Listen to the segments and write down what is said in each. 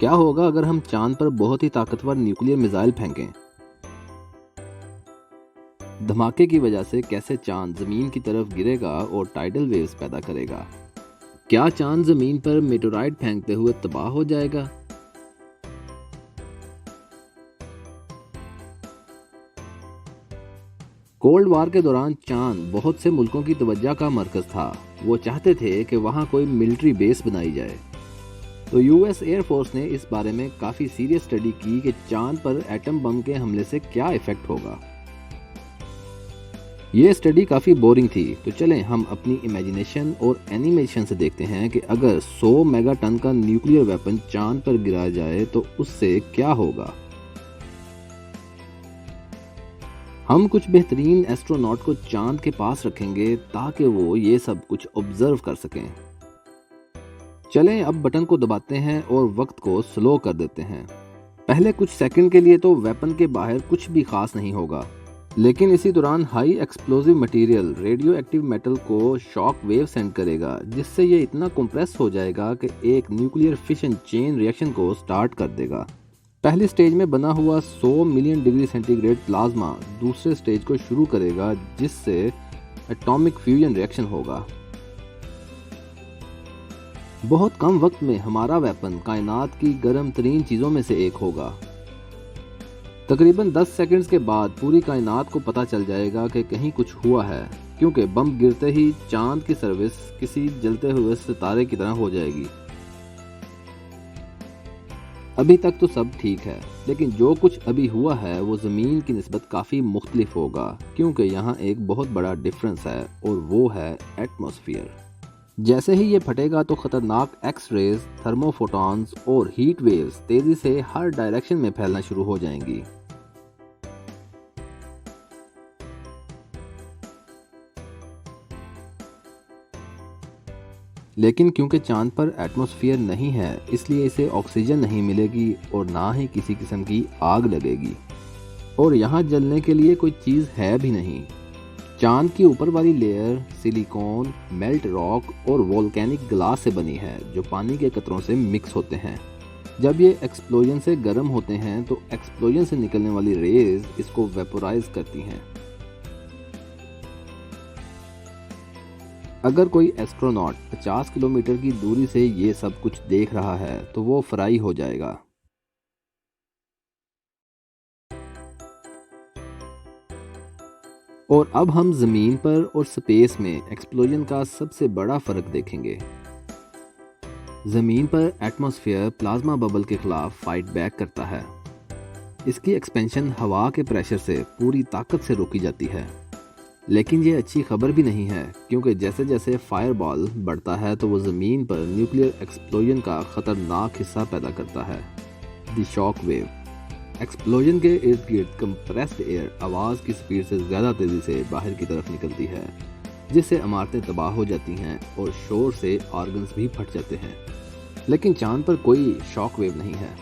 کیا ہوگا اگر ہم چاند پر بہت ہی طاقتور نیوکلیئر میزائل پھینکیں؟ دھماکے کی وجہ سے کیسے چاند زمین کی طرف گرے گا اور ٹائیڈل ویوز پیدا کرے گا؟ کیا چاند زمین پر میٹورائٹ پھینکتے ہوئے تباہ ہو جائے گا؟ کولڈ وار کے دوران چاند بہت سے ملکوں کی توجہ کا مرکز تھا۔ وہ چاہتے تھے کہ وہاں کوئی ملٹری بیس بنائی جائے۔ تو یو ایس ایئر فورس نے اس بارے میں کافی سیریس اسٹڈی کی کہ چاند پر ایٹم بم کے حملے سے کیا ایفیکٹ ہوگا۔ یہ اسٹڈی کافی بورنگ تھی، تو چلیں ہم اپنی امیجنیشن اور اینیمیشن سے دیکھتے ہیں کہ اگر 100 میگا ٹن کا نیوکلیئر ویپن چاند پر گرایا جائے تو اس سے کیا ہوگا۔ ہم کچھ بہترین ایسٹروناٹ کو چاند کے پاس رکھیں گے تاکہ وہ یہ سب کچھ آبزرو کر سکیں۔ چلیں اب بٹن کو دباتے ہیں اور وقت کو سلو کر دیتے ہیں۔ پہلے کچھ سیکنڈ کے لیے تو ویپن کے باہر کچھ بھی خاص نہیں ہوگا، لیکن اسی دوران high explosive material radio active metal کو شاک ویو سینڈ کرے گا، جس سے یہ اتنا کمپریس ہو جائے گا کہ ایک نیوکلیئر فشن چین ریئیکشن کو سٹارٹ کر دے گا۔ پہلی سٹیج میں بنا ہوا 100 million degree centigrade plasma دوسرے سٹیج کو شروع کرے گا، جس سے ایٹامک فیوژن ریئیکشن ہوگا۔ بہت کم وقت میں ہمارا ویپن کائنات کی گرم ترین چیزوں میں سے ایک ہوگا۔ تقریباً 10 سیکنڈز کے بعد پوری کائنات کو پتہ چل جائے گا کہ کہیں کچھ ہوا ہے، کیونکہ بم گرتے ہی چاند کی سروس کسی جلتے ہوئے ستارے کی طرح ہو جائے گی۔ ابھی تک تو سب ٹھیک ہے، لیکن جو کچھ ابھی ہوا ہے وہ زمین کی نسبت کافی مختلف ہوگا، کیونکہ یہاں ایک بہت بڑا ڈفرنس ہے اور وہ ہے ایٹماسفیئر۔ جیسے ہی یہ پھٹے گا تو خطرناک ایکس ریز، تھرمو فوٹونز اور ہیٹ ویوز تیزی سے ہر ڈائریکشن میں پھیلنا شروع ہو جائیں گی۔ لیکن کیونکہ چاند پر ایٹماسفیئر نہیں ہے، اس لیے اسے آکسیجن نہیں ملے گی اور نہ ہی کسی قسم کی آگ لگے گی، اور یہاں جلنے کے لیے کوئی چیز ہے بھی نہیں۔ چاند کی اوپر والی لیئر سلیکون، میلٹ راک اور وولکینک گلاس سے بنی ہے، جو پانی کے قطروں سے مکس ہوتے ہیں۔ جب یہ ایکسپلوژن سے گرم ہوتے ہیں تو ایکسپلوژن سے نکلنے والی ریز اس کو ویپورائز کرتی ہیں۔ اگر کوئی ایسٹروناٹ 50 کلومیٹر کی دوری سے یہ سب کچھ دیکھ رہا ہے تو وہ فرائی ہو جائے گا۔ اور اب ہم زمین پر اور سپیس میں ایکسپلوژن کا سب سے بڑا فرق دیکھیں گے۔ زمین پر ایٹماسفیئر پلازما ببل کے خلاف فائٹ بیک کرتا ہے۔ اس کی ایکسپینشن ہوا کے پریشر سے پوری طاقت سے روکی جاتی ہے۔ لیکن یہ اچھی خبر بھی نہیں ہے، کیونکہ جیسے جیسے فائر بال بڑھتا ہے تو وہ زمین پر نیوکلیئر ایکسپلوژن کا خطرناک حصہ پیدا کرتا ہے، دی شاک ویو۔ ایکسپلوژن کے ارد گرد کمپریسڈ ایئر آواز کی سپیڈ سے زیادہ تیزی سے باہر کی طرف نکلتی ہے، جس سے عمارتیں تباہ ہو جاتی ہیں اور شور سے آرگنز بھی پھٹ جاتے ہیں۔ لیکن چاند پر کوئی شاک ویو نہیں ہے۔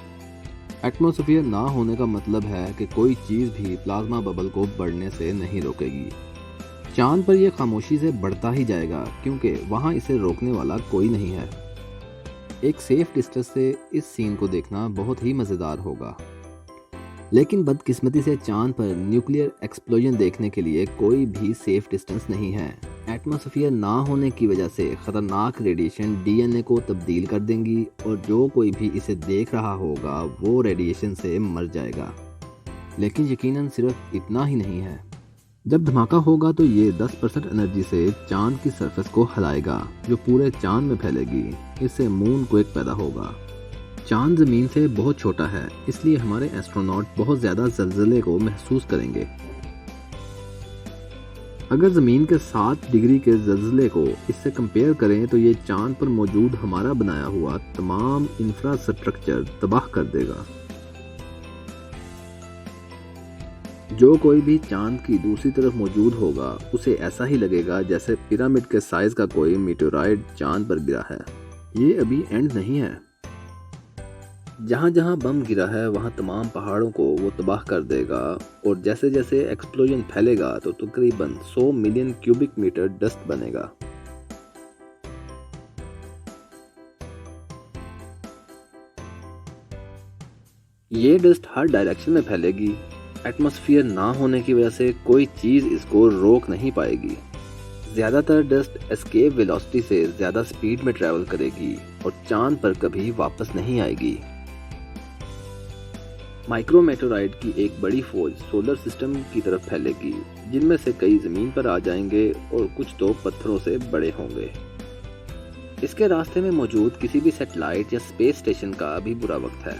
ایٹماسفیئر نہ ہونے کا مطلب ہے کہ کوئی چیز بھی پلازما ببل کو بڑھنے سے نہیں روکے گی۔ چاند پر یہ خاموشی سے بڑھتا ہی جائے گا، کیونکہ وہاں اسے روکنے والا کوئی نہیں ہے۔ ایک سیف ڈسٹنس سے اس سین کو دیکھنا بہت ہی مزیدار ہوگا۔ لیکن بدقسمتی سے چاند پر نیوکلیئر ایکسپلوژن دیکھنے کے لیے کوئی بھی سیف ڈسٹنس نہیں ہے۔ ایٹماسفیئر نہ ہونے کی وجہ سے خطرناک ریڈیشن ڈی این اے کو تبدیل کر دیں گی، اور جو کوئی بھی اسے دیکھ رہا ہوگا وہ ریڈیشن سے مر جائے گا۔ لیکن یقیناً صرف اتنا ہی نہیں ہے۔ جب دھماکہ ہوگا تو یہ 10% انرجی سے چاند کی سرفس کو ہلائے گا، جو پورے چاند میں پھیلے گی۔ اس سے مون کویک پیدا ہوگا۔ چاند زمین سے بہت چھوٹا ہے، اس لیے ہمارے ایسٹروناٹ بہت زیادہ زلزلے کو محسوس کریں گے۔ اگر زمین کے 7 ڈگری کے زلزلے کو اس سے کمپیئر کریں تو یہ چاند پر موجود ہمارا بنایا ہوا تمام انفراسٹرکچر تباہ کر دے گا۔ جو کوئی بھی چاند کی دوسری طرف موجود ہوگا اسے ایسا ہی لگے گا جیسے پیرامڈ کے سائز کا کوئی میٹیورائٹ چاند پر گرا ہے۔ یہ ابھی اینڈ نہیں ہے۔ جہاں جہاں بم گرا ہے وہاں تمام پہاڑوں کو وہ تباہ کر دے گا، اور جیسے جیسے ایکسپلوژن پھیلے گا تو تقریباً 100 ملین کیوبک میٹر ڈسٹ بنے گا۔ یہ ڈسٹ ہر ڈائریکشن میں پھیلے گی۔ ایٹماسفیئر نہ ہونے کی وجہ سے کوئی چیز اس کو روک نہیں پائے گی۔ زیادہ تر ڈسٹ اسکیپ ویلوسٹی سے زیادہ سپیڈ میں ٹریول کرے گی اور چاند پر کبھی واپس نہیں آئے گی۔ مائکرو میٹورائٹ کی ایک بڑی فوج سولر سسٹم کی طرف پھیلے گی، جن میں سے کئی زمین پر آ جائیں گے اور کچھ تو پتھروں سے بڑے ہوں گے۔ اس کے راستے میں موجود کسی بھی سیٹلائٹ یا اسپیس اسٹیشن کا بھی برا وقت ہے۔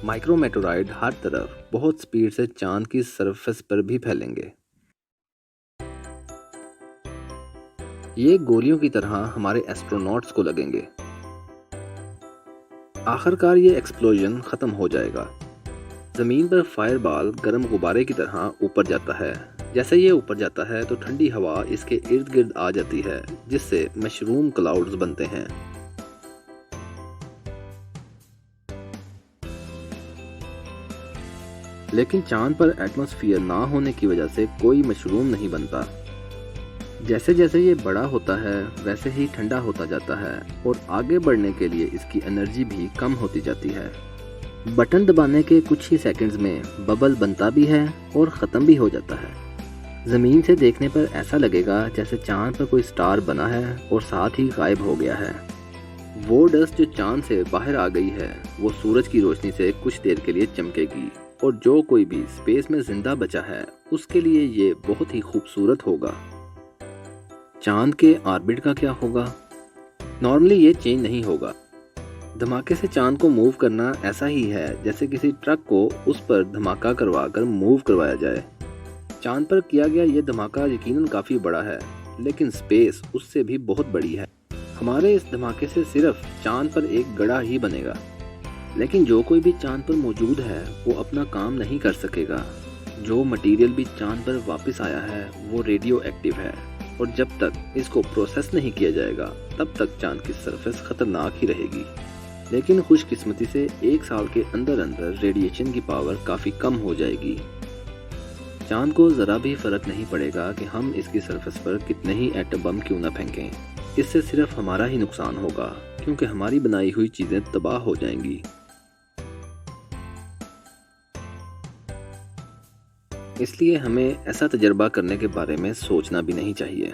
مائکرو میٹورائٹ ہر طرف بہت سپیڈ سے چاند کی سرفس پر بھی پھیلیں گے۔ یہ گولیوں کی طرح ہمارے ایسٹروناٹس کو لگیں گے۔ آخر کار یہ ایکسپلوژن ختم ہو جائے گا۔ زمین پر فائر بال گرم غبارے کی طرح اوپر جاتا ہے۔ جیسے یہ اوپر جاتا ہے تو ٹھنڈی ہوا اس کے ارد گرد آ جاتی ہے، جس سے مشروم کلاؤڈز بنتے ہیں۔ لیکن چاند پر ایٹماسفیئر نہ ہونے کی وجہ سے کوئی مشروم نہیں بنتا۔ جیسے جیسے یہ بڑا ہوتا ہے ویسے ہی ٹھنڈا ہوتا جاتا ہے اور آگے بڑھنے کے لیے اس کی انرجی بھی کم ہوتی جاتی ہے۔ بٹن دبانے کے کچھ ہی سیکنڈز میں ببل بنتا بھی ہے اور ختم بھی ہو جاتا ہے۔ زمین سے دیکھنے پر ایسا لگے گا جیسے چاند پر کوئی سٹار بنا ہے اور ساتھ ہی غائب ہو گیا ہے۔ وہ ڈسٹ جو چاند سے باہر آ گئی ہے وہ سورج کی روشنی سے کچھ دیر کے لیے چمکے گی، اور جو کوئی بھی اسپیس میں زندہ بچا ہے اس کے لیے یہ بہت ہی خوبصورت ہوگا۔ چاند کے آربٹ کا کیا ہوگا؟ نارملی یہ چینج نہیں ہوگا۔ دھماکے سے چاند کو موو کرنا ایسا ہی ہے جیسے کسی ٹرک کو اس پر دھماکہ کروا کر موو کروایا جائے۔ چاند پر کیا گیا یہ دھماکہ یقیناً کافی بڑا ہے، لیکن اسپیس اس سے بھی بہت بڑی ہے۔ ہمارے اس دھماکے سے صرف چاند پر ایک گڑھا ہی بنے گا، لیکن جو کوئی بھی چاند پر موجود ہے وہ اپنا کام نہیں کر سکے گا۔ جو مٹیریل بھی چاند پر واپس آیا ہے وہ ریڈیو ایکٹیو ہے، اور جب تک اس کو پروسیس نہیں کیا جائے گا تب تک چاند کی سرفیس خطرناک ہی رہے گی۔ لیکن خوش قسمتی سے 1 سال کے اندر اندر ریڈیشن کی پاور کافی کم ہو جائے گی۔ چاند کو ذرا بھی فرق نہیں پڑے گا کہ ہم اس کی سرفیس پر کتنے ہی ایٹم بم کیوں نہ پھینکیں، اس سے صرف ہمارا ہی نقصان ہوگا، کیونکہ ہماری بنائی ہوئی چیزیں تباہ ہو جائیں گی۔ اس لیے ہمیں ایسا تجربہ کرنے کے بارے میں سوچنا بھی نہیں چاہیے۔